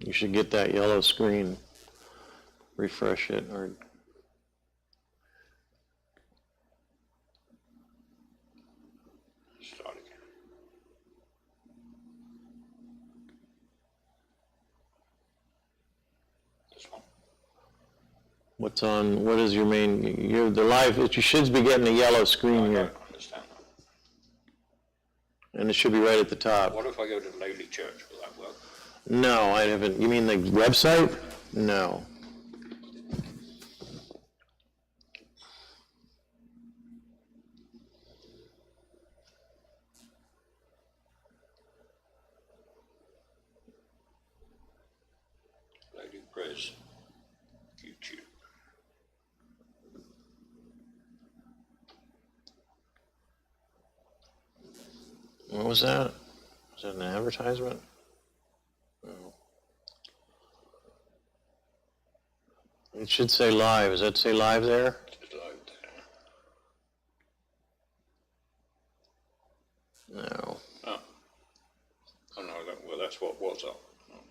You should get that yellow screen. Refresh it or start again. This one. what's on? What is your main? You're the live. You should be getting a yellow screen here, I don't understand that. and it should be right at the top. What if I go to Lowly Church? Will that work? No, I haven't. You mean the website? No. Lowly Press, YouTube. What was that? Was that an advertisement? No. It should say live. Does that say live there? It's live there. No. Oh. Oh no, well that's what was up. Oh.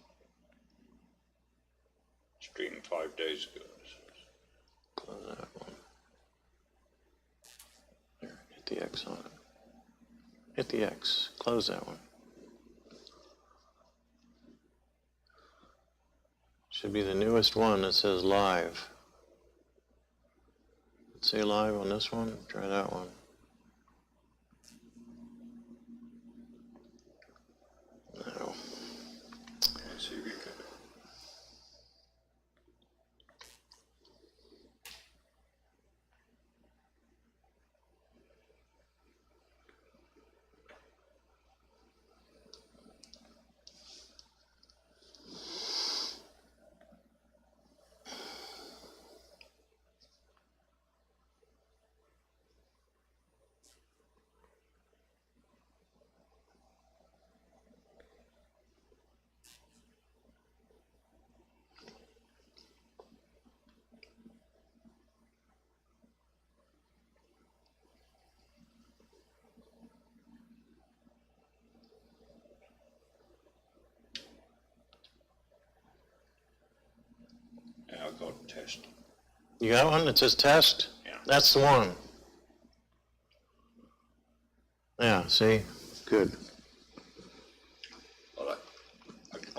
Streamed 5 days ago. Close that one. There, hit the X on it. Hit the X. Close that one. Should be the newest one that says live. Let's say live on this one. Try that one. No. Let's see if we can. Yeah, I got test. You got one that says test? Yeah. That's the one. Yeah, see? Good. Well,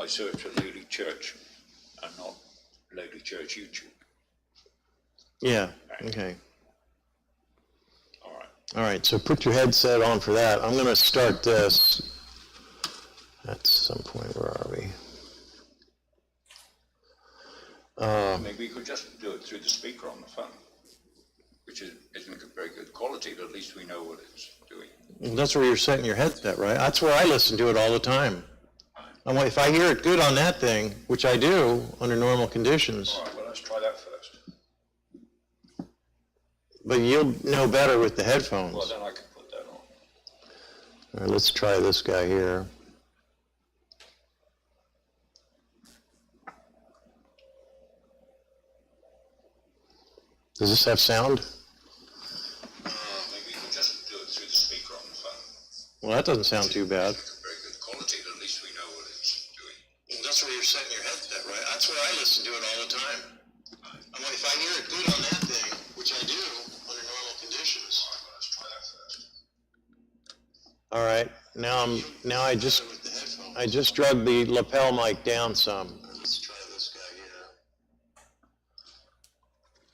I searched for Lowly Church and not Lowly Church YouTube. Yeah, okay. All right. All right, so put your headset on for that. I'm going to start this at some point. Where are we? Maybe you could just do it through the speaker on the phone, which isn't very good quality, but at least we know what it's doing. That's where you're setting your headset, right? That's where I listen to it all the time. If I hear it good on that thing, which I do under normal conditions, All right, well, let's try that first. but you'll know better with the headphones. Well, then I can put that on. All right, let's try this guy here. Does this have sound? Maybe you can just do it through the speaker on the phone. Well, that doesn't sound too bad. Very good quality, but at least we know what it's doing. Well, that's where you're setting your headset, right? That's where I listen to it all the time. If I hear it good on that thing, which I do under normal conditions. All right, well, let's try that first. All right, now I just drug the lapel mic down some. Let's try this guy here.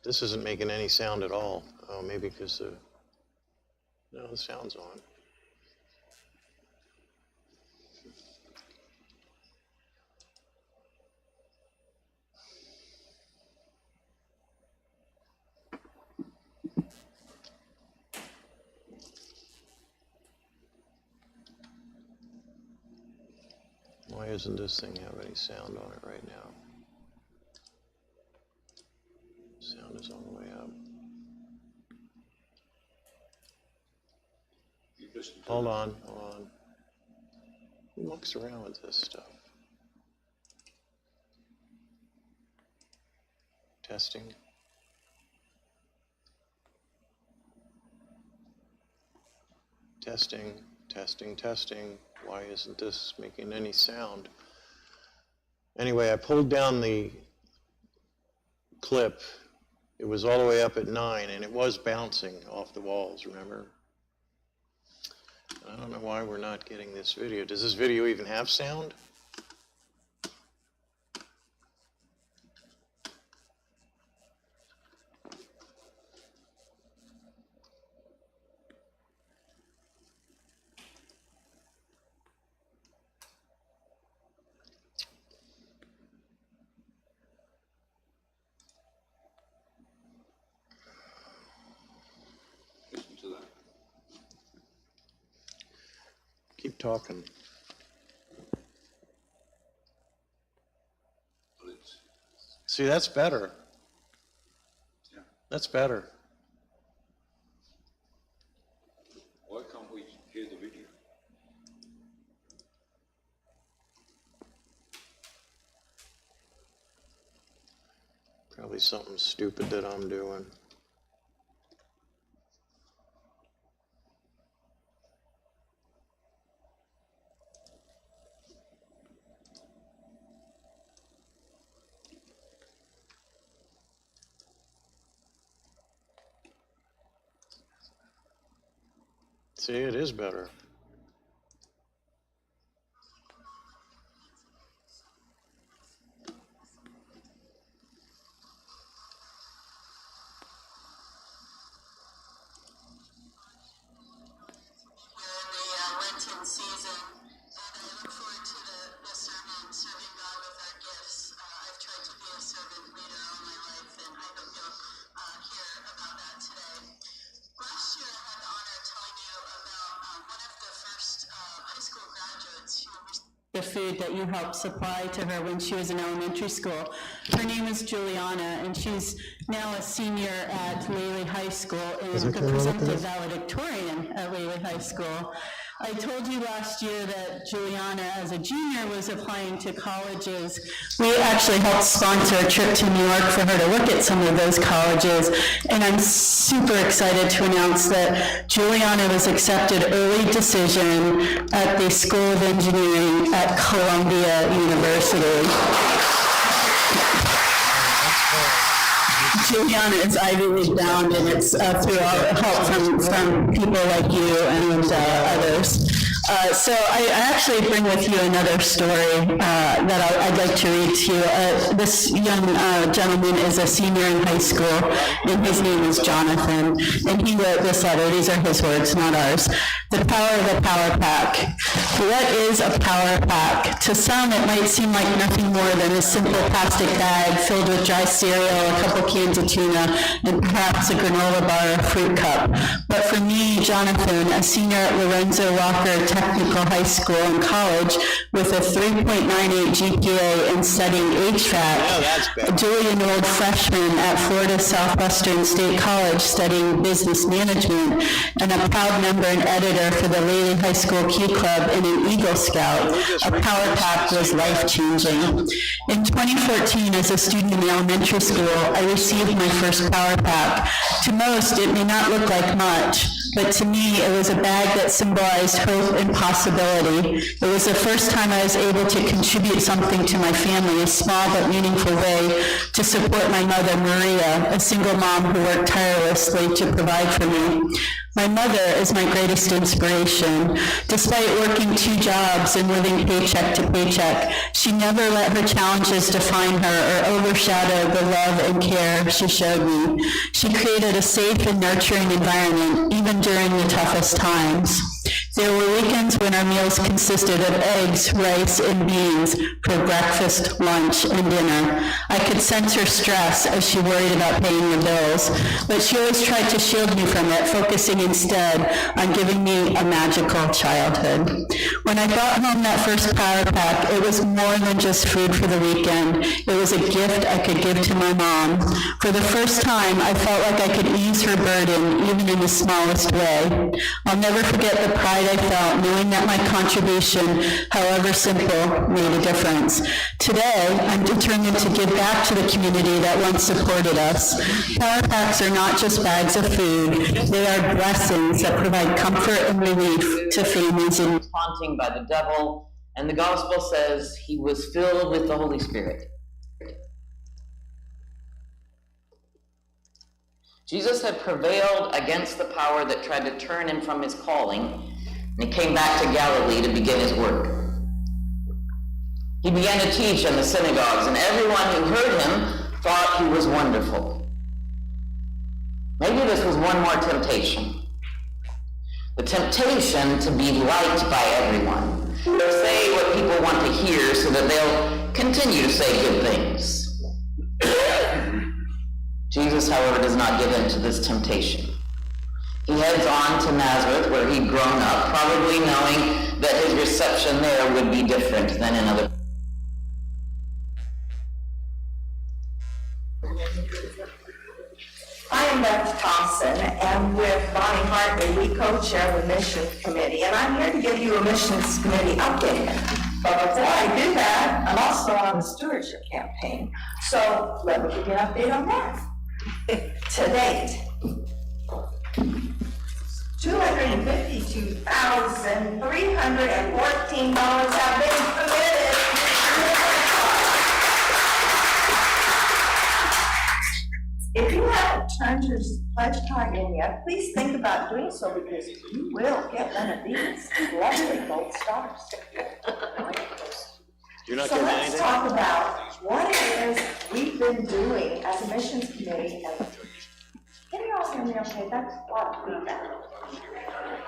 This isn't making any sound at all. Oh, maybe because no, the sound's on. Why doesn't this thing have any sound on it right now? Sound is on the way up. Hold on. Who mucks around with this stuff? Testing. Testing. Why isn't this making any sound? Anyway, I pulled down the clip. It was all the way up at 9, and it was bouncing off the walls, remember? I don't know why we're not getting this video. Does this video even have sound? Listen to that. Keep talking. Well, it's, See, that's better. yeah. That's better. Why can't we hear the video? Probably something stupid that I'm doing. See, it is better. Lenten season, and I look forward to the serving God with our gifts. I've tried to be a servant leader all my life, and I hope you'll hear about that today. Last year, I had the honor of telling you about one of the first high school graduates who received the food that you helped supply to her when she was in elementary school. Her name is Juliana, and she's now a senior at Lely High School and the presumptive valedictorian at Lely High School. I told you last year that Juliana, as a junior, was applying to colleges. We actually helped sponsor a trip to New York for her to look at some of those colleges, and I'm super excited to announce that Juliana was accepted early decision at the School of Engineering at Columbia University. Juliana is Ivy League bound, and it's through all the help from people like you and others. So I actually bring with you another story that I'd like to read to you. This young gentleman is a senior in high school, and his name is Jonathan, and he wrote this letter. These are his words, not ours. The power of a power pack. What is a power pack? To some, it might seem like nothing more than a simple plastic bag filled with dry cereal, a couple cans of tuna, and perhaps a granola bar or fruit cup. But for me, Jonathan, a senior at Lorenzo Walker Technical High School and College with a 3.98 GPA and studying HVAC, Julian Old freshman at Florida Southwestern State College studying business management, and a proud member and editor for the Lely High School Key Club and an Eagle Scout, a power pack was life-changing. In 2014, as a student in elementary school, I received my first power pack. To most, it may not look like much, but to me, it was a bag that symbolized hope and possibility. It was the first time I was able to contribute something to my family, a small but meaningful way to support my mother, Maria, a single mom who worked tirelessly to provide for me. My mother is my greatest inspiration. Despite working 2 jobs and living paycheck to paycheck, she never let her challenges define her or overshadow the love and care she showed me. She created a safe and nurturing environment, even during the toughest times. There were weekends when our meals consisted of eggs, rice, and beans for breakfast, lunch, and dinner. I could sense her stress as she worried about paying the bills, but she always tried to shield me from it, focusing instead on giving me a magical childhood. When I brought home that first power pack, it was more than just food for the weekend. It was a gift I could give to my mom. For the first time, I felt like I could ease her burden, even in the smallest way. I'll never forget the pride I felt knowing that my contribution, however simple, made a difference. Today, I'm determined to give back to the community that once supported us. Power packs are not just bags of food. They are blessings that provide comfort and relief to families in taunting by the devil And the gospel says he was filled with the Holy Spirit. Jesus had prevailed against the power that tried to turn him from his calling, and he came back to Galilee to begin his work. He began to teach in the synagogues, and everyone who heard him thought he was wonderful. Maybe this was one more temptation. The temptation to be liked by everyone, to say what people want to hear so that they'll continue to say good things. Jesus, however, does not give in to this temptation. He heads on to Nazareth, where he'd grown up, probably knowing that his reception there would be different than in other. I am Beth Thompson, and with Bonnie Hartley, we co-chair the Missions Committee, and I'm here to give you a Missions Committee update. But before I do that, I'm also on the stewardship campaign, so let me give you an update on that. To date, $252,314 have been committed. If you haven't turned your pledge card in yet, please think about doing so, because you will get one of these lovely gold stars. You're not So getting let's anything? talk about what it is we've been doing as a missions committee. And can you all hear me okay? That's a lot of feedback.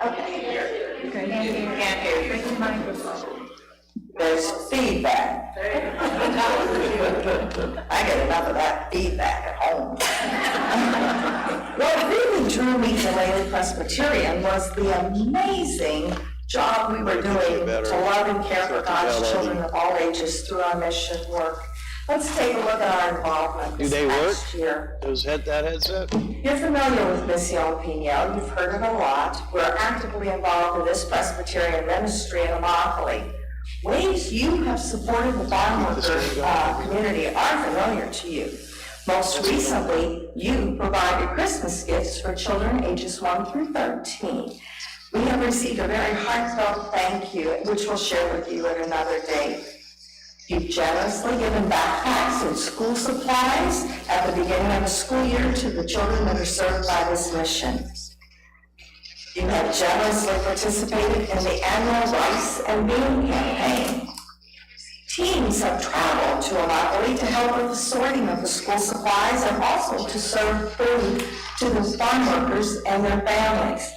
Okay. You can't hear. Bring the microphone. There's feedback. I get enough of that feedback at home. What really drew me to Lely Presbyterian was the amazing job we were doing to love and care for God's children of all ages through our mission work. Let's take a look at our involvement this past year. That headset? You're familiar with Mission Pino. You've heard it a lot. We're actively involved in this Presbyterian ministry in Immokalee. Ways you have supported the farm worker community are familiar to you. Most recently, you provided Christmas gifts for children ages 1 through 13. We have received a very heartfelt thank you, which we'll share with you at another date. You've generously given backpacks and school supplies at the beginning of the school year to the children that are served by this mission. You have generously participated in the annual Rice and Bean campaign. Teams have traveled to Immokalee to help with the sorting of the school supplies and also to serve food to the farm workers and their families.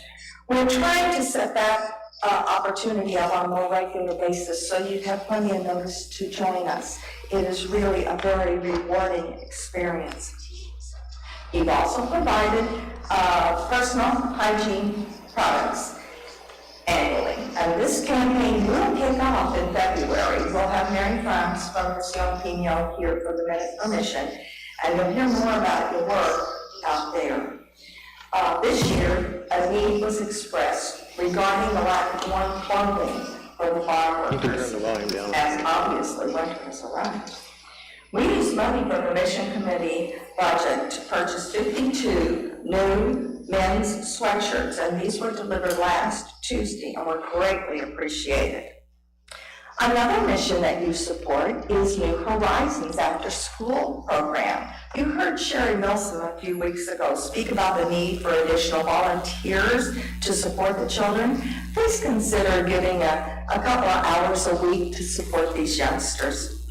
We're trying to set that opportunity up on a more regular basis so you'd have plenty of notice to join us. It is really a very rewarding experience. You've also provided personal hygiene products annually. And this campaign will kick off in February. We'll have Mary Franz from Mission Pino here for the Minute for Mission, and you'll hear more about your work out there. This year, a need was expressed regarding the lack of warm clothing for the farm You can turn workers, the volume down. as obviously winter has arrived. We used money from the Mission Committee budget to purchase 52 new men's sweatshirts, and these were delivered last Tuesday and were greatly appreciated. Another mission that you support is New Horizons After School program. You heard Sherry Milsom a few weeks ago speak about the need for additional volunteers to support the children. Please consider giving a couple of hours a week to support these youngsters.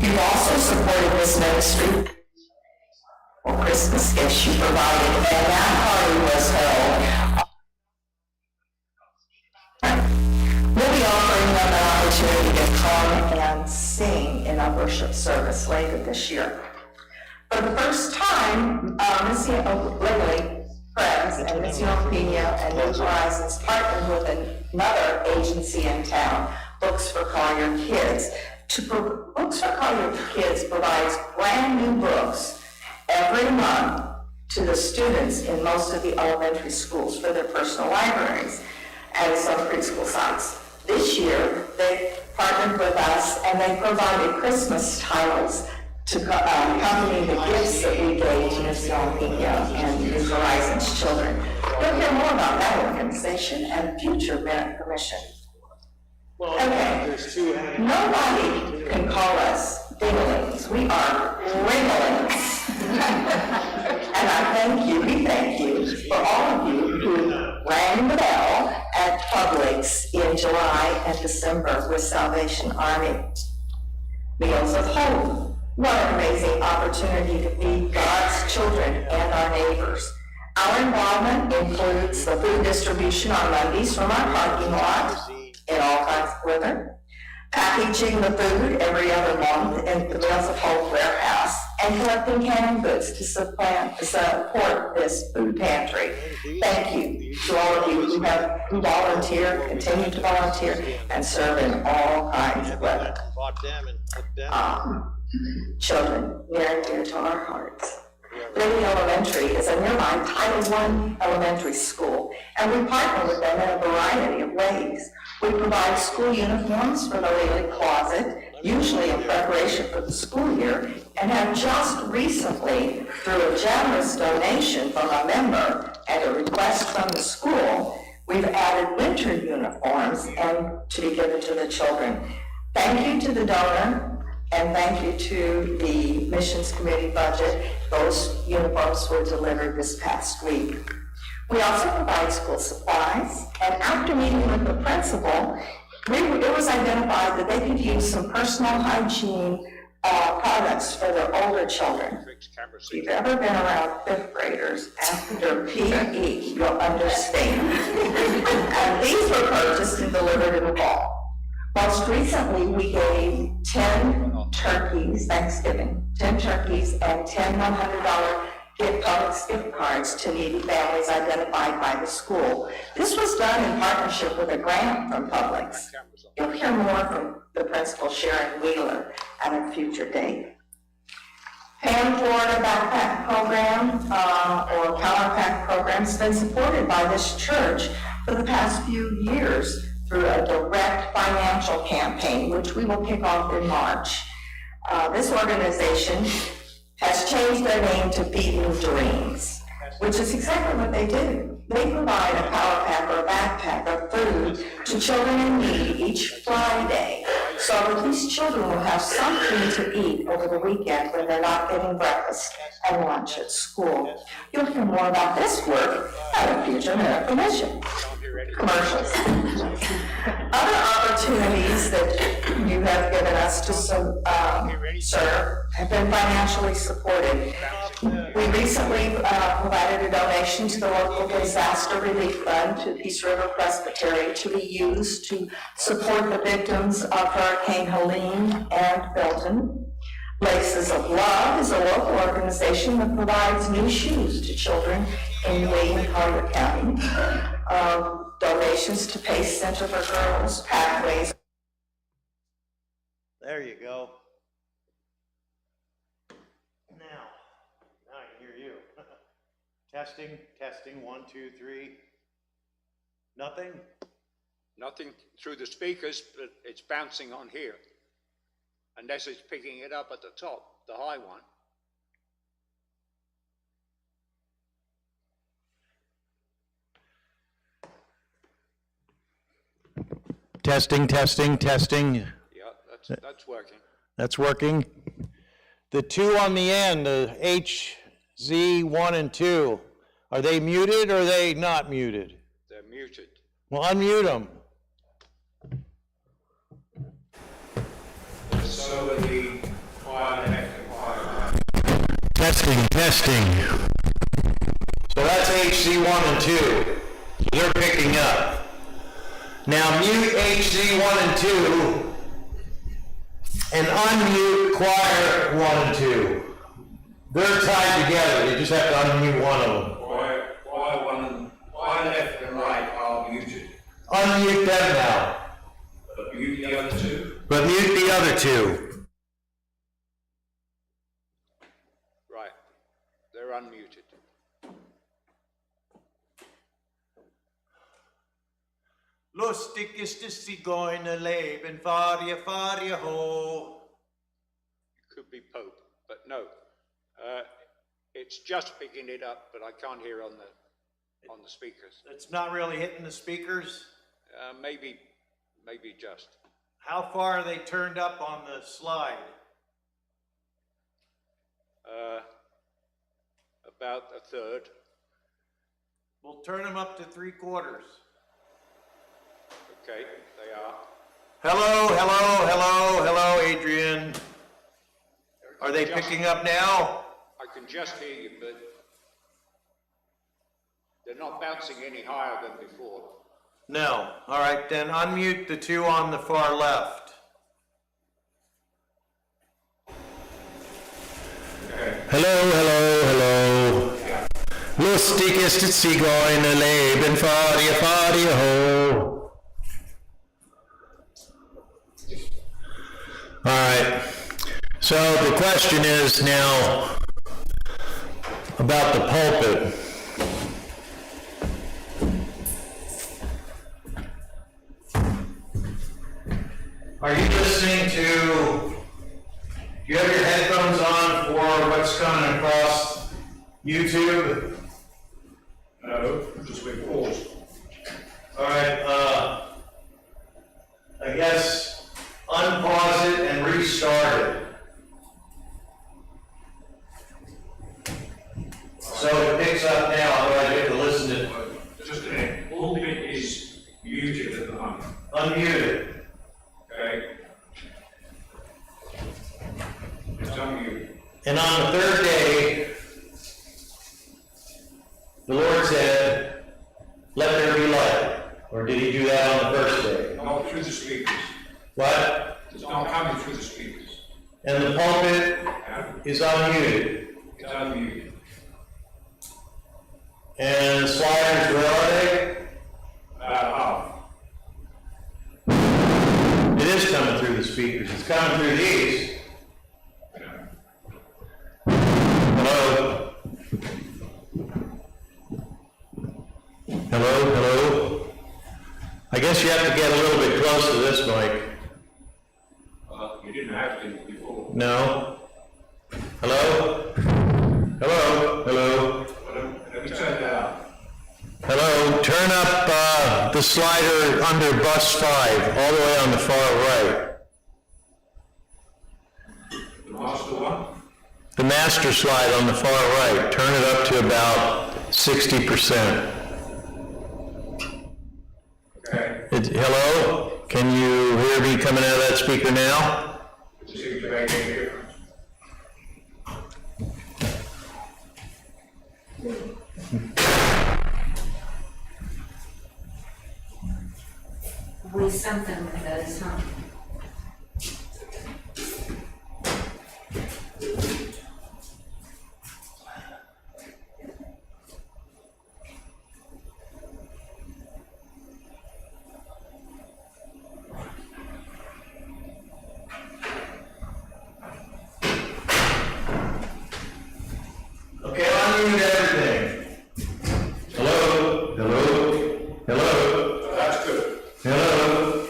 You've also supported this ministry for Christmas gifts you provided, and that party was held. We'll be offering them an opportunity to come and sing in our worship service later this year. For the first time, Lily Friends and Mission Pino and New Horizons partnered with another agency in town, Books for Collier Kids. Books for Collier Kids provides brand new books every month to the students in most of the elementary schools for their personal libraries and some preschool sites. This year, they partnered with us and they provided Christmas titles to accompany the gifts that we gave to Mission Pino and New Horizons children. You'll hear more about that organization and future Minute for Mission. Well, Okay. there's two hanging. Nobody can call us dinglings. We are ringlings. And we thank you for all of you who rang the bell at Publix in July and December with Salvation Army. Meals of Hope. What an amazing opportunity to feed God's children and our neighbors. Our involvement includes the food distribution on Mondays from our parking lot in all kinds of weather, packaging the food every other month in the Meals of Hope warehouse, and collecting canned goods to support this food pantry. Thank you to all of you who volunteer, continue to volunteer, and serve in all kinds of weather. Children near and dear to our hearts. Lily Elementary is a nearby Title I elementary school, and we partner with them in a variety of ways. We provide school uniforms for the Lily Closet, usually in preparation for the school year, and have just recently, through a generous donation from a member and a request from the school, we've added winter uniforms and to be given to the children. Thank you to the donor, and thank you to the Missions Committee budget. Those uniforms were delivered this past week. We also provide school supplies, and after meeting with the principal, it was identified that they could use some personal hygiene products for their older children. If you've ever been around fifth graders after PE, you'll understand. And these were purchased and delivered in the fall. Most recently, we gave 10 turkeys, Thanksgiving, 10 turkeys and 10 $100 Publix gift cards to needy families identified by the school. This was done in partnership with a grant from Publix. You'll hear more from the principal, Sharon Wheeler, at a future date. Pan Florida Backpack Program, or Power Pack Program, has been supported by this church for the past few years through a direct financial campaign, which we will kick off in March. This organization has changed their name to Feeding Dreams, which is exactly what they do. They provide a power pack or a backpack of food to children in need each Friday, so that these children will have something to eat over the weekend when they're not getting breakfast and lunch at school. You'll hear more about this work at a future Miracle Mission. Commercials. Other opportunities that you have given us to serve have been financially supported. We recently provided a donation to the local disaster relief fund to Peace River Presbytery to be used to support the victims of Hurricane Helene and Milton. Laces of Love is a local organization that provides new shoes to children in Lee and Collier County. Donations to PACE Center for Girls, Pathways. There you go. Now I can hear you. Testing, 1, 2, 3. Nothing? Nothing through the speakers, but it's bouncing on here. Unless it's picking it up at the top, the high one. Testing. Yeah, that's working. That's working. The two on the end, the HZ1 and 2, are they muted or are they not muted? They're muted. Well, unmute them. So the choir Testing. So that's HZ1 and 2. They're picking up. Now mute HZ1 and 2 and unmute choir 1 and 2. They're tied together. You just have to unmute one of them. Choir left and right are muted. Unmute them now. But mute the other two. But mute the other two. Right. They're unmuted. Lustig ist das Zigeunerleben, fahr ihr ho. It could be Pope, but no. It's just picking it up, but I can't hear on the speakers. It's not really hitting the speakers? Maybe maybe just. How far are they turned up on the slide? About a third. We'll turn them up to 3/4. Okay, they are. Hello, hello, hello, hello, Adrian. Are they picking up now? I can just hear you, but they're not bouncing any higher than before. No. All right, then unmute the two on the far left. Hello, hello, hello. Lustig ist das Zigeunerleben, fahr ihr ho. All right. So the question is now about the pulpit. Are you listening to, do you have your headphones on for what's coming across YouTube? No, just been paused. All right, I guess unpause it and restart it. So it picks up now, otherwise you have to listen to it. Just a minute, all of it is muted at the moment, Unmute it. okay? It's unmuted. And on the third day, the Lord said, let there be light. Or did he do that on the first day? Not through the speakers. What? It's not coming through the speakers. And the pulpit Yeah? is unmuted. It's unmuted. And the sliders, where are they? About It is coming through the speakers. It's coming through these. half. Yeah. Hello? Hello? Hello? I guess you have to get a little bit close to this mic. Well, you didn't have to before. No? Hello? Hello? Hello? Let me turn that up. Hello? Turn up the slider under bus 5, all the way on the far right. The master one? The master slide on the far right. Turn it up to about 60%. Okay. Hello? Can you hear me coming out of that speaker now? Does it seem to make any difference? Always something with those, huh? Okay, unmute everything. Hello? Hello? Hello? That's good. Hello?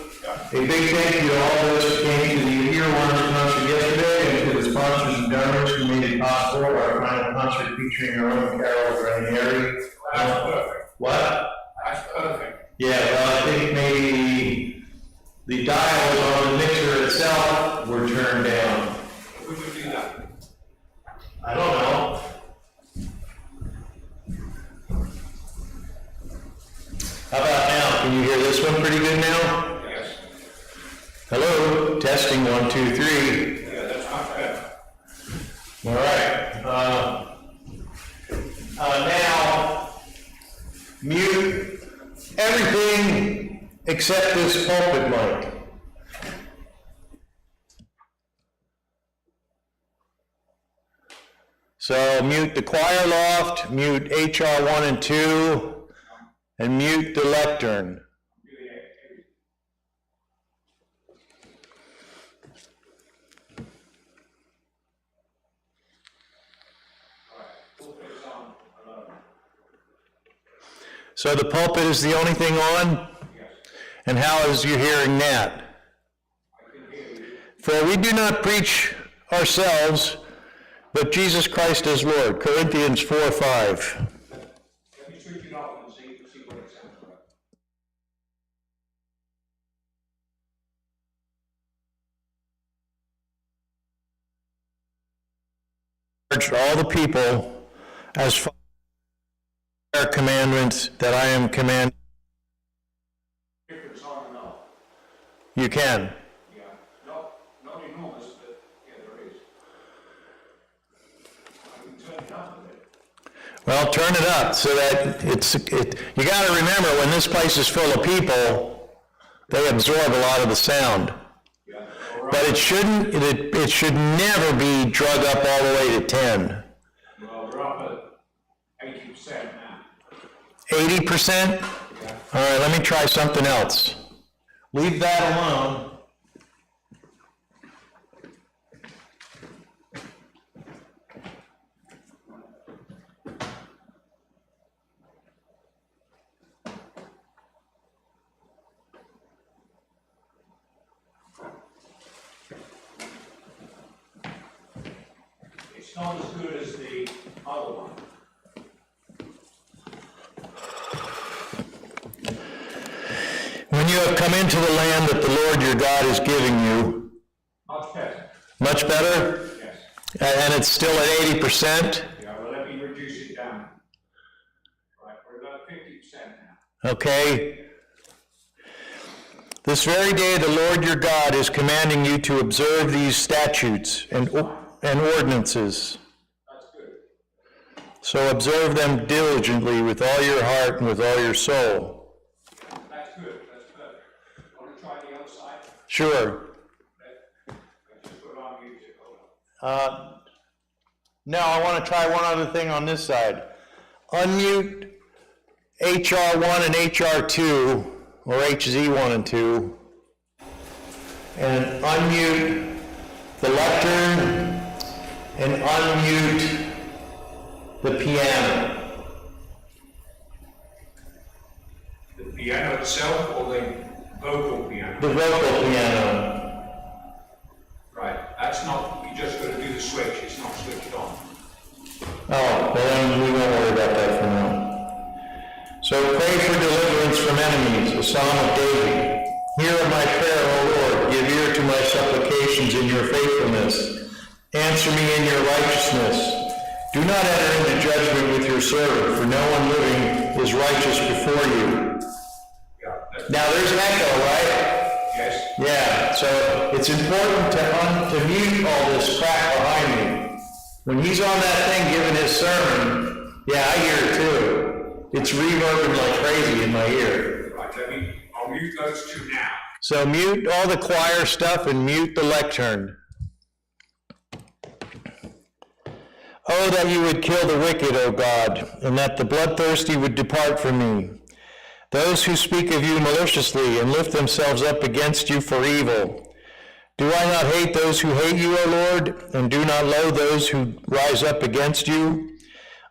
A big thank you to all those who came to the Year One concert yesterday and to the sponsors and donors who made it possible. Our final concert featuring our own Carol Ranieri. That's perfect. What? That's perfect. Yeah, well, I think maybe the dials on the mixer itself were turned down. We could do that. I don't know. How about now? Can you hear this one pretty good now? Yes. Hello? Testing 1, 2, 3. Yeah, that's much better. All right. Now, mute everything except this pulpit mic. So mute the choir loft, mute HR 1 and 2, and mute the lectern. So the pulpit is the only thing on? And how is you hearing that? For we do not preach ourselves, but Jesus Christ as Lord. Corinthians 4:5. Let me switch it off and see what it sounds like. charge all the people as far as commandments that I am commanding. If it's on and off. You can. Yeah, not enormous, but yeah, there is. I can turn it up a bit. Well, turn it up so that you got to remember, when this place is full of people, they absorb a lot of the sound. Yeah, all right. But it should never be drug up all the way to 10. Well, we're up at 80% now. 80%? Yeah. All right, let me try something else. Leave that alone. It's not as good as the other one. When you have come into the land that the Lord your God is giving you, Much better. much better? Yes. And it's still at 80%? Yeah, well, let me reduce it down. Right, we're about 50% now. Okay. This very day the Lord your God is commanding you to observe these statutes and ordinances. That's good. So observe them diligently with all your heart and with all your soul. That's good, that's perfect. Want to try the other side? Sure. Let's just put on music, hold on. No, I want to try one other thing on this side. Unmute HR1 and HR2, or HZ1 and 2, and unmute the lectern and unmute the piano. The piano itself or the vocal piano? The vocal piano. Right, that's not, you just got to do the switch, it's not switched on. Oh, well then we won't worry about that for now. So pray for deliverance from enemies, a psalm of David. Hear my prayer, O Lord, give ear to my supplications in your faithfulness. Answer me in your righteousness. Do not enter into judgment with your servant, for no one living is righteous before you. Yeah. Now there's an echo, right? Yes. Yeah, so it's important to mute all this crap behind me. When he's on that thing giving his sermon, yeah, I hear it too. It's reverbing like crazy in my ear. Right, I'll mute those two now. So mute all the choir stuff and mute the lectern. Oh, that you would kill the wicked, O God, and that the bloodthirsty would depart from me. Those who speak of you maliciously and lift themselves up against you for evil. Do I not hate those who hate you, O Lord, and do not loathe those who rise up against you?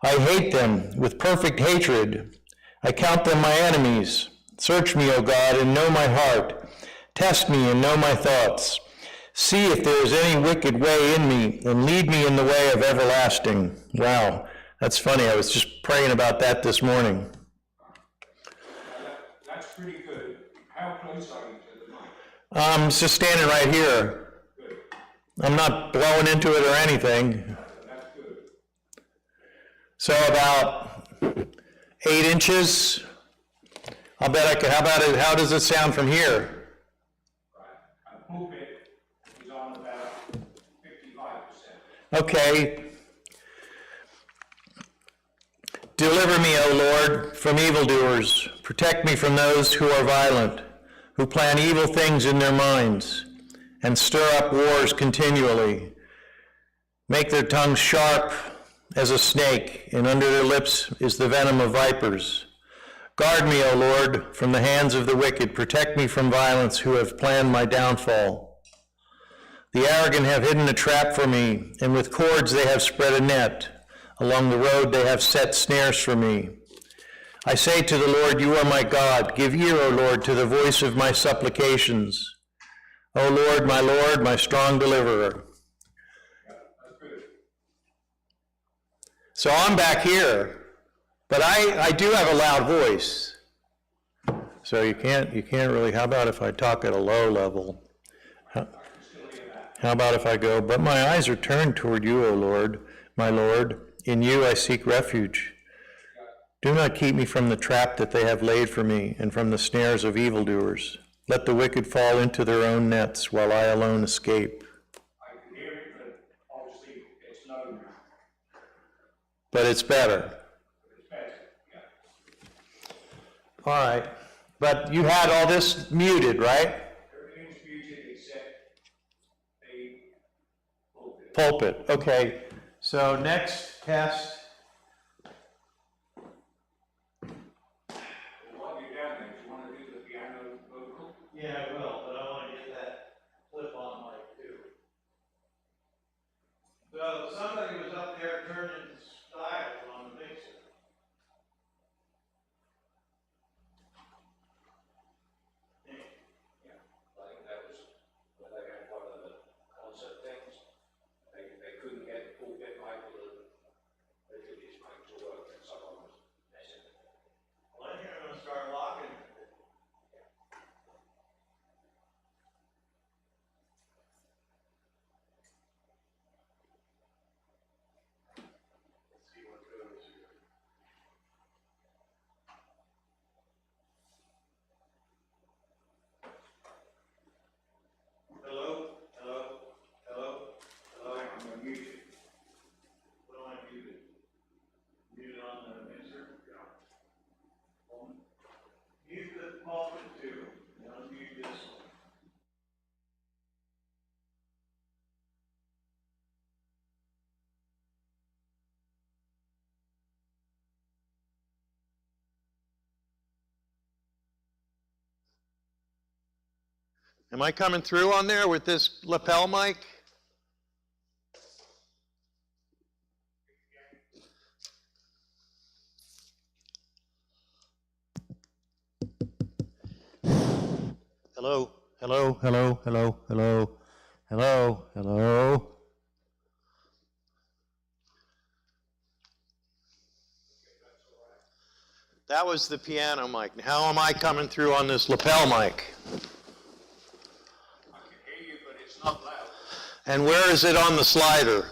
I hate them with perfect hatred. I count them my enemies. Search me, O God, and know my heart. Test me and know my thoughts. See if there is any wicked way in me, and lead me in the way of everlasting. Wow, that's funny. I was just praying about that this morning. That's pretty good. How close are you to the mic? I'm just standing right here. Good. I'm not blowing into it or anything. That's good. So about 8 inches. I'll bet I could. How about it? How does it sound from here? Right. And pulpit is on about 55%. Okay. Deliver me, O Lord, from evildoers. Protect me from those who are violent, who plan evil things in their minds, and stir up wars continually. Make their tongues sharp as a snake, and under their lips is the venom of vipers. Guard me, O Lord, from the hands of the wicked. Protect me from violence, who have planned my downfall. The arrogant have hidden a trap for me, and with cords they have spread a net. Along the road they have set snares for me. I say to the Lord, you are my God. Give ear, O Lord, to the voice of my supplications. O Lord, my strong deliverer. So I'm back here, but I do have a loud voice. So you can't really, how about if I talk at a low level? How about if I go, but my eyes are turned toward you, O Lord. my Lord. In you I seek refuge. Do not keep me from the trap that they have laid for me, and from the snares of evildoers. Let the wicked fall into their own nets, while I alone escape. I can hear it, but obviously it's low now. But it's better. It's better, yeah. All right. But you had all this muted, right? Everything's muted except the pulpit. Pulpit. Okay. So next test. While you're down there, do you want to do the piano vocal? Yeah, I will, but I want to get that clip on mic too. So somebody was up there turning dials on the mixer. I think that was when they had one of the concert things. They couldn't get the pulpit mic to they could just make to work and someone was messing with it. Well, then you're going to start locking. Let's see what goes here. Hello? Hello? Hello? Hello? I'm going to mute it. What do I mute it? Mute it on the mixer? Mute the pulpit too, and unmute this one. Am I coming through on there with this lapel mic? Hello, hello, hello, hello, hello, hello, hello. That was the piano mic. How am I coming through on this lapel mic? I can hear you, but it's not loud. And where is it on the slider? 50%.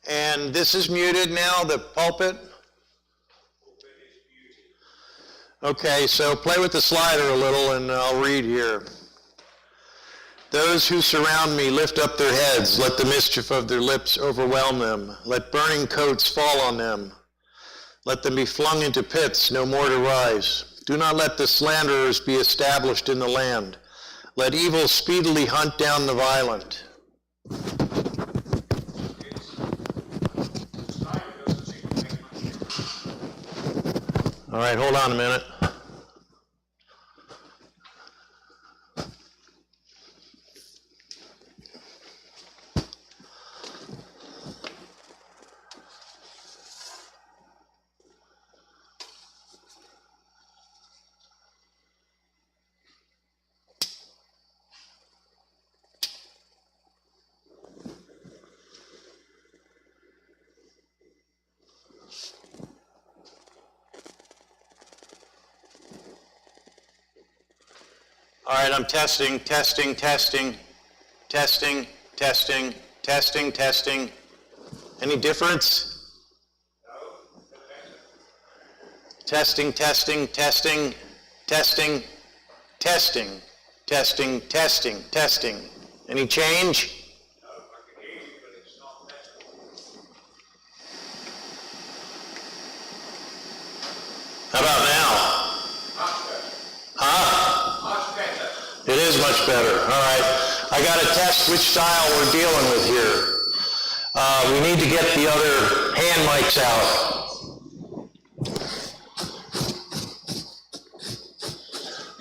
And this is muted now, the pulpit? Pulpit is muted. Okay, so play with the slider a little and I'll read here. Those who surround me lift up their heads. Let the mischief of their lips overwhelm them. Let burning coats fall on them. Let them be flung into pits, no more to rise. Do not let the slanderers be established in the land. Let evil speedily hunt down the violent. All right, hold on a minute. All right, I'm testing. Any difference? Testing. Any change? How about now? Huh? It is much better. All right. I got to test which style we're dealing with here. We need to get the other hand mics out.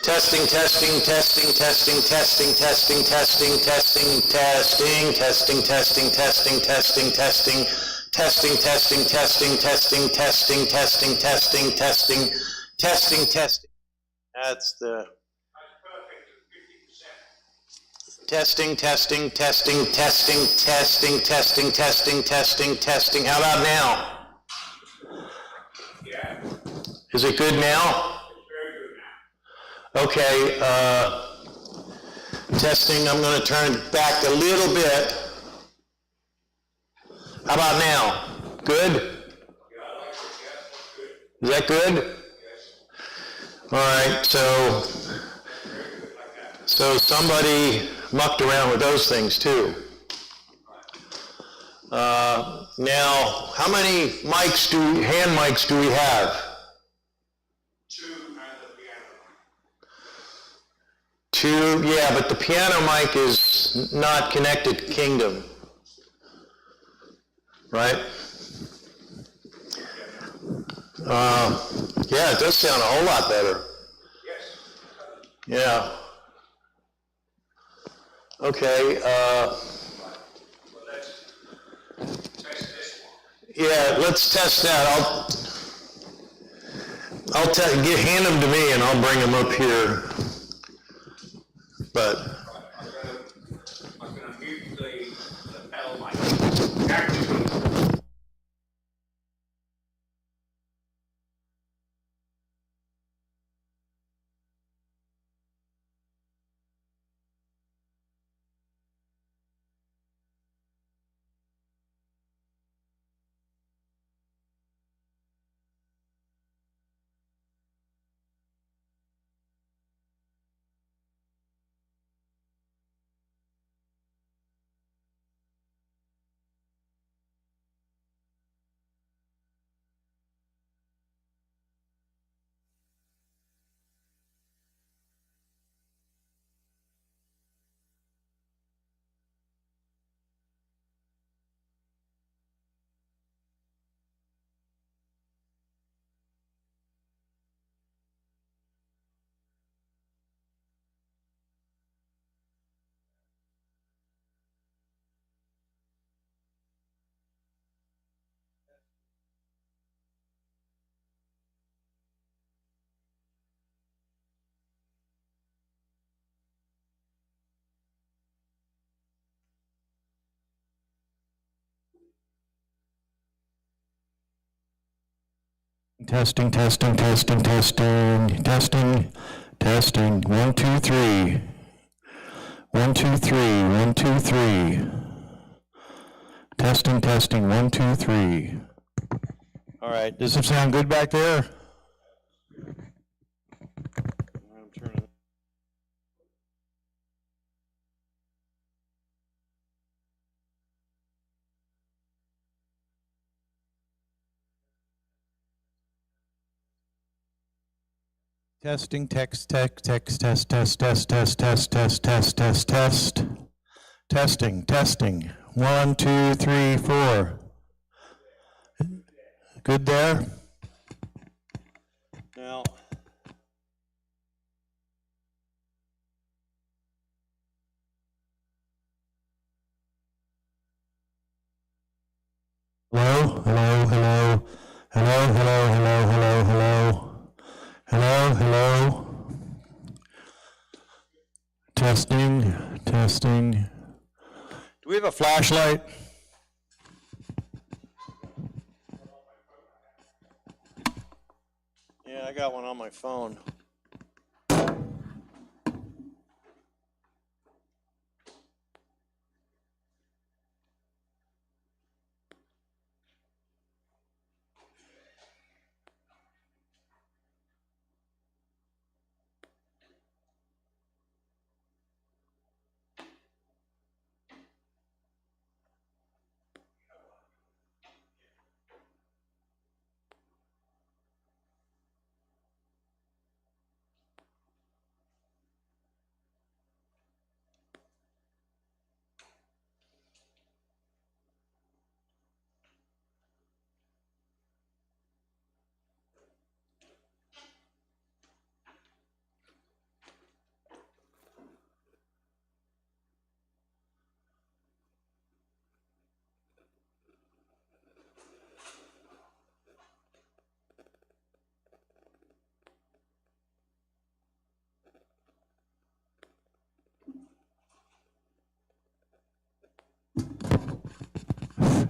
Testing. That's the testing. How about now? Yeah. Is it good now? It's very good now. Okay, Testing, I'm gonna turn it back a little bit. How about now? Good? Is that good? All right, so somebody mucked around with those things too. Now, how many hand mics do we have? 2 and the piano. 2, yeah, but the piano mic is not connected to Kingdom, right? Yeah, it does sound a whole lot better. Yes. Yeah. Okay, Well, let's test this one. yeah, let's test that. Hand them to me and I'll bring them up here. But I'm gonna mute the L mic. Actually, testing. 1, 2, 3. 1, 2, 3. 1, 2, 3. Testing. 1, 2, 3. All right, does it sound good back there? I'm turning. Testing, test. Testing. 1, 2, 3, 4. Good there? Now. Hello. Testing. Do we have a flashlight? Yeah, I got one on my phone.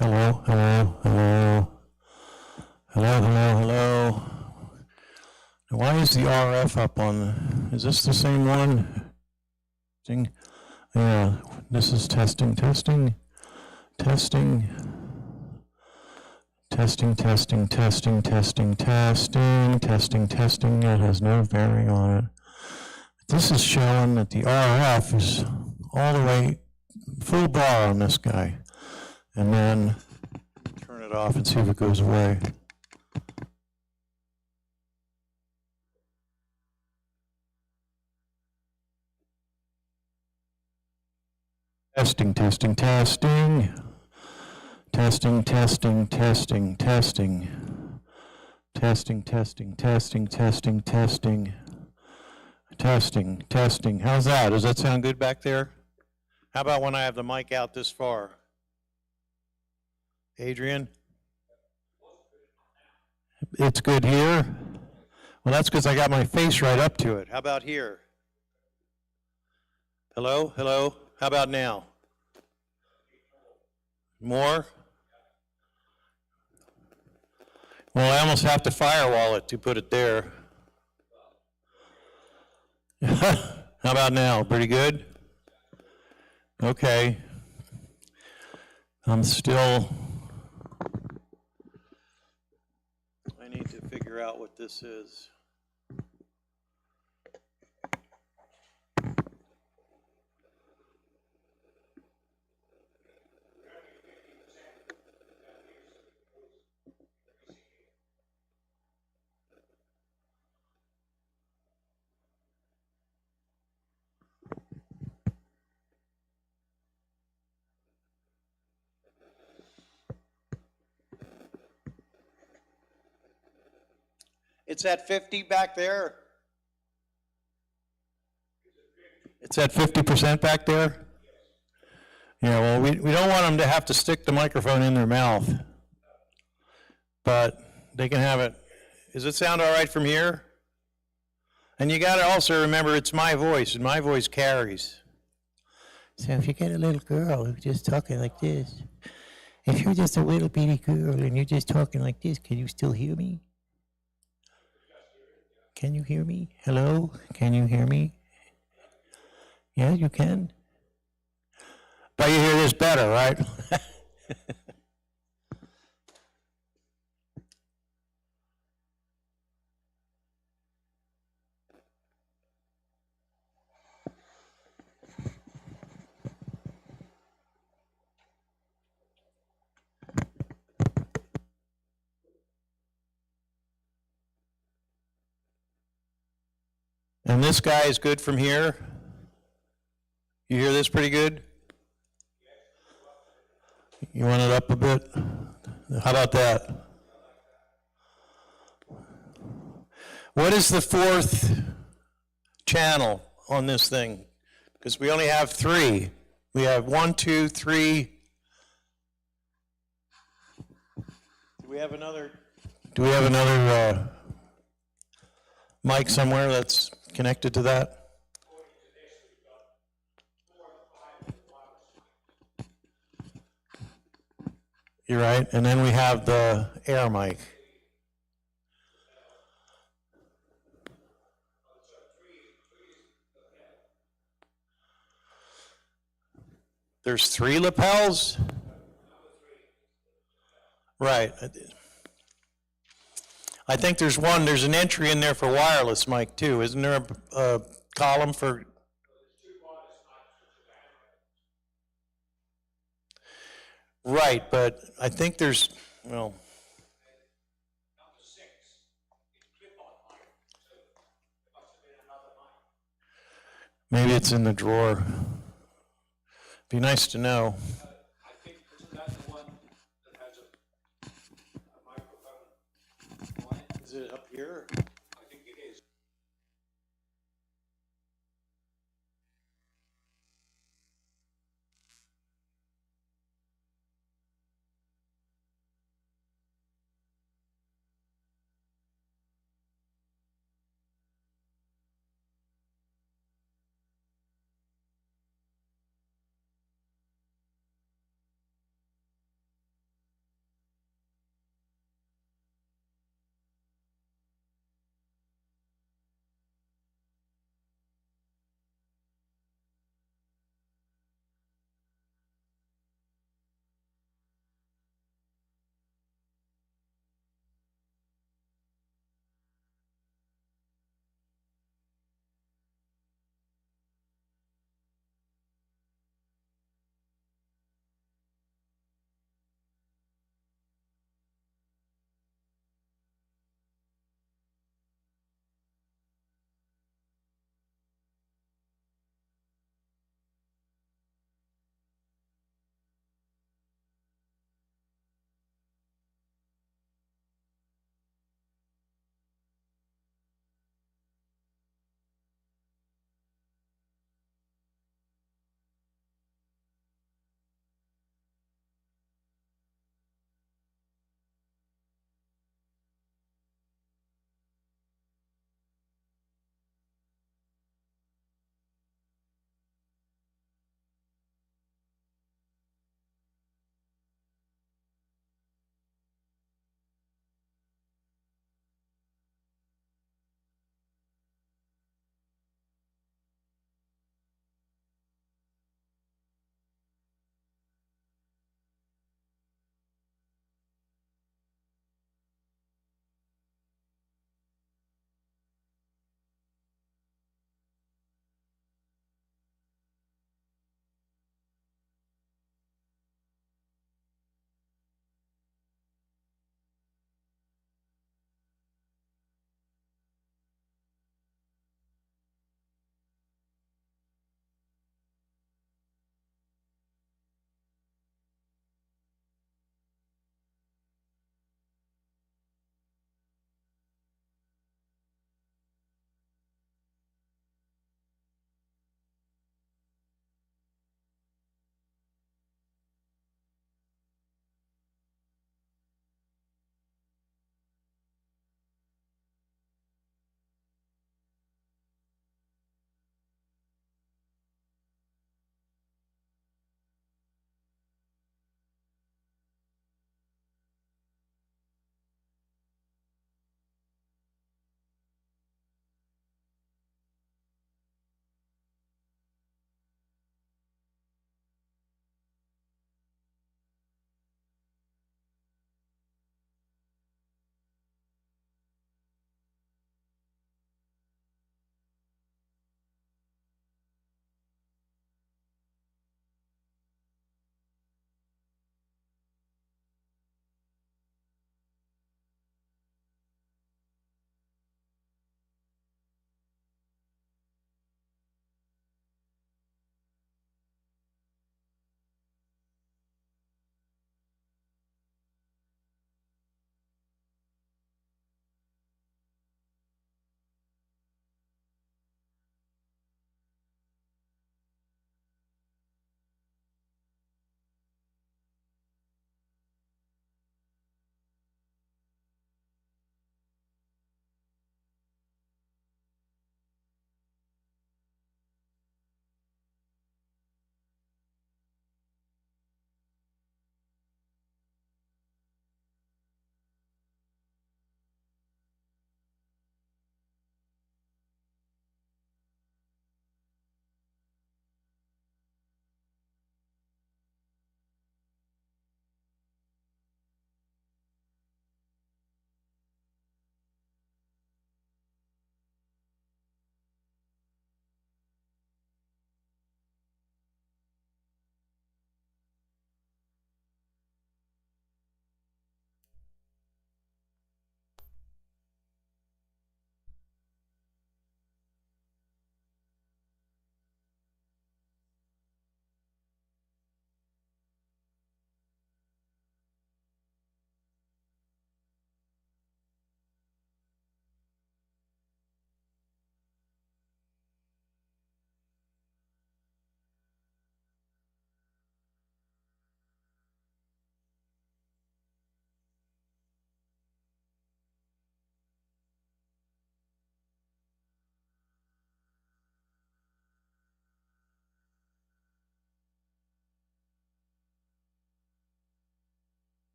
Hello. Why is the RF up on is this the same one? Yeah, this is testing, testing, testing, testing, testing, testing, testing, testing, testing, testing. It has no bearing on it. This is showing that the RF is all the way full bar on this guy. And then turn it off and see if it goes away. Testing, testing, testing. Testing, testing, testing, testing. Testing, testing, testing, testing, testing. Testing, testing. How's that? Does that sound good back there? How about when I have the mic out this far? Adrian? It's good here? Well, that's because I got my face right up to it. How about here? Hello? Hello? How about now? More? Well, I almost have to firewall it to put it there. How about now? Pretty good? Okay. I'm still... I need to figure out what this is. It's at 50 back there? It's at 50% back there? Yeah, well, we don't want them to have to stick the microphone in their mouth. But they can have it. Does it sound all right from here? And you got to also remember it's my voice, and my voice carries. So if you get a little girl who's just talking like this, if you're just a little bitty girl and you're just talking like this, can you still hear me? Can you hear me? Hello? Can you hear me? Yeah, you can? But you hear this better, right? And this guy is good from here? You hear this pretty good? You want it up a bit? How about that? What is the fourth channel on this thing? Because we only have three. We have 1, 2, 3. Do we have another mic somewhere that's connected to that? You're right. And then we have the air mic. There's 3 lapels? Right. I think there's an entry in there for wireless mic too. Isn't there a column for? Right, but I think there's, well. Maybe it's in the drawer. Be nice to know. I think, isn't that the one that has a microphone on it? Is it up here? I think it is.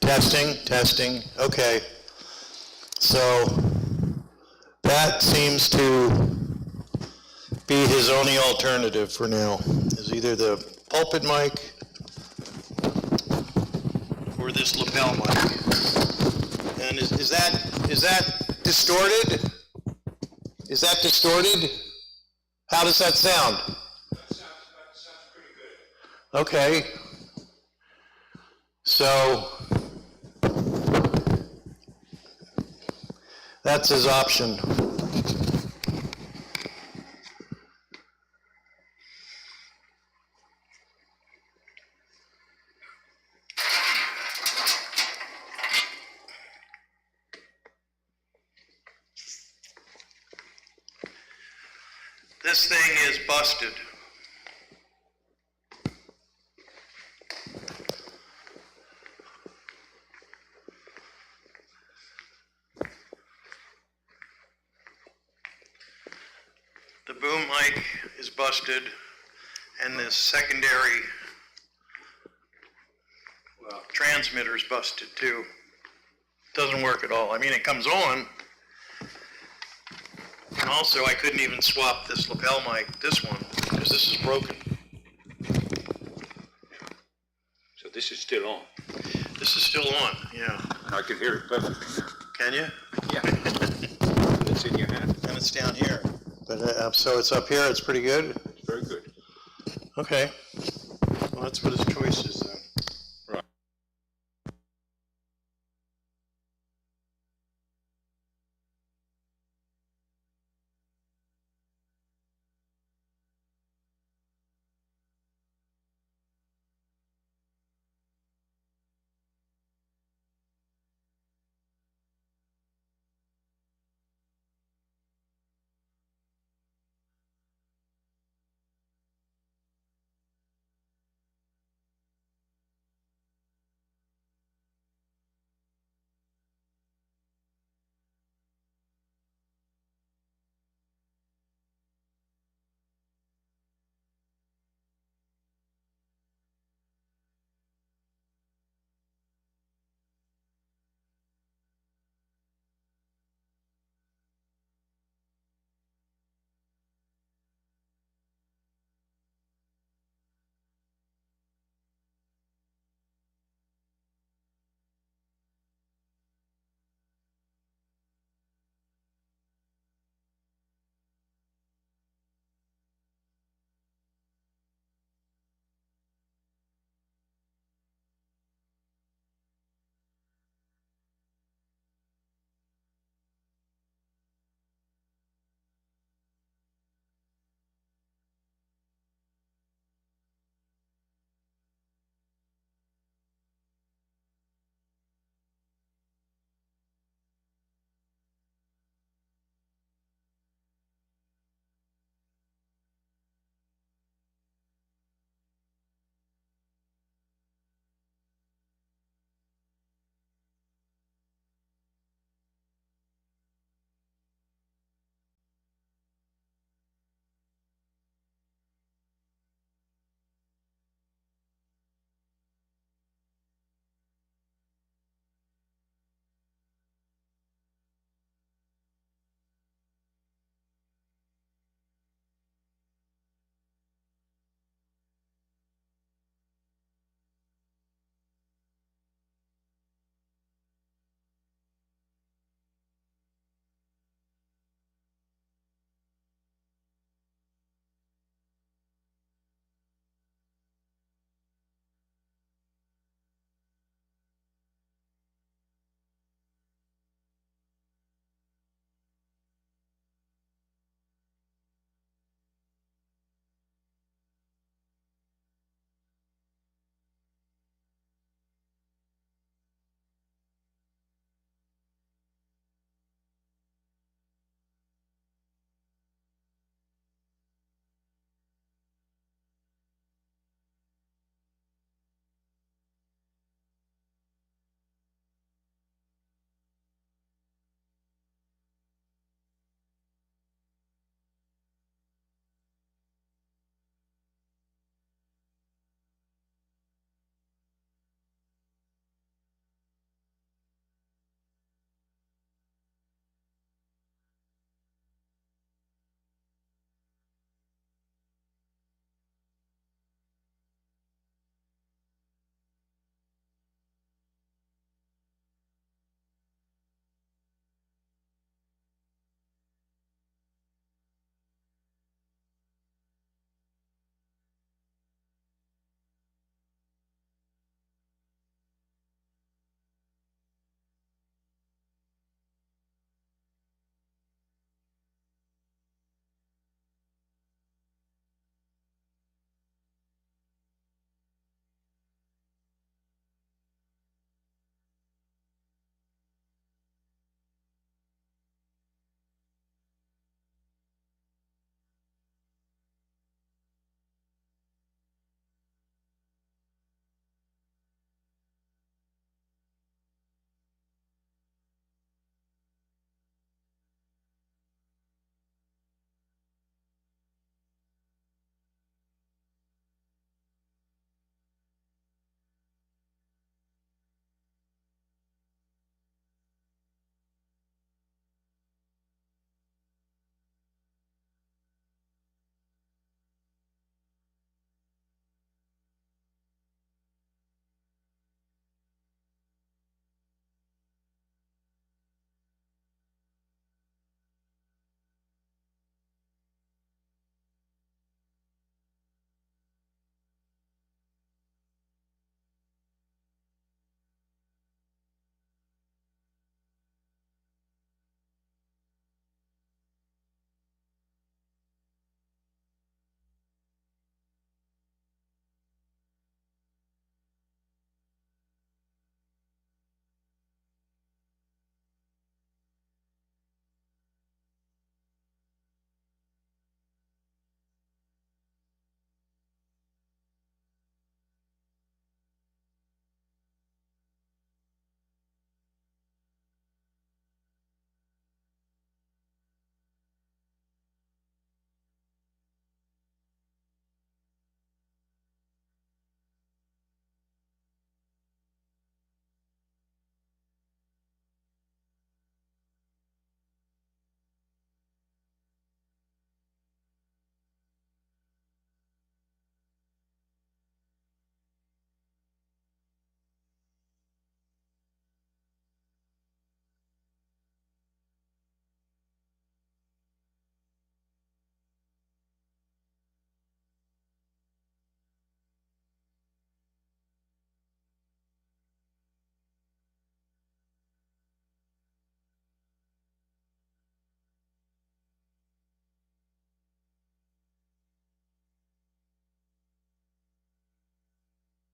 Testing, okay. So that seems to be his only alternative for now, is either the pulpit mic or this lapel mic. And is that distorted? Is that distorted? How does that sound? That sounds pretty good. Okay. So that's his option. This thing is busted. The boom mic is busted, and this secondary transmitter's busted too. Doesn't work at all. I mean, it comes on. And also, I couldn't even swap this lapel mic, this one, because this is broken. So this is still on. This is still on, yeah. I can hear it perfectly now. Can you? Yeah. It's in your hand. And it's down here. But so it's up here, it's pretty good? It's very good. Okay. Well, that's what his choice is then.